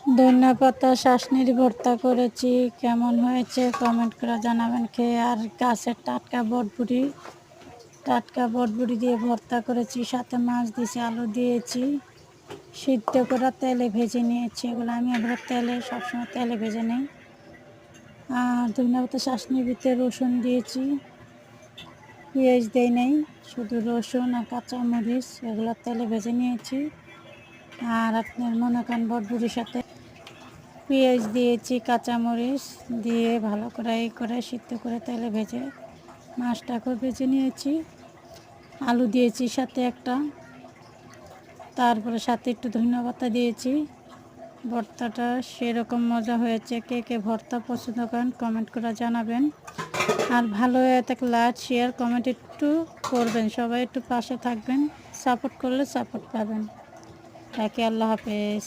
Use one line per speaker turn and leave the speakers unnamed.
ধনেপাতা শাসনির ভর্তা করেছি, কেমন হয়েছে কমেন্ট করে জানাবেন খেয়ে। আর গাছের টাটকা বটবুটি দিয়ে ভর্তা করেছি, সাথে মাছ দিয়েছি, আলু দিয়েছি, সিদ্ধ করে তেলে ভেজে নিয়েছি। এগুলো আমি এবার সবসময় তেলে ভেজে নিই। আর ধনেপাতা শাসনির ভিতরে রসুন দিয়েছি, পেঁয়াজ দেই নেই, শুধু রসুন আর কাঁচামরিচ এগুলো তেলে ভেজে নিয়েছি। আর আপনার মনে করেন বটবুটির সাথে পেঁয়াজ দিয়েছি, কাঁচামরিচ দিয়ে ভালো করে সিদ্ধ করে তেলে ভেজে মাছটাকেও ভেজে নিয়েছি। আলু দিয়েছি সাথে একটা, তারপরে সাথে একটু ধনেপাতা দিয়েছি। ভর্তাটা সেরকম মজা হয়েছে। কে কে ভর্তা পছন্দ করেন কমেন্ট করে জানাবেন। আর ভালো হয়ে থাকলে লাইক শেয়ার কমেন্ট একটু করবেন, সবাই একটু পাশে থাকবেন, সাপোর্ট করলে সাপোর্ট পাবেন। তাকে আল্লাহ হাফেজ।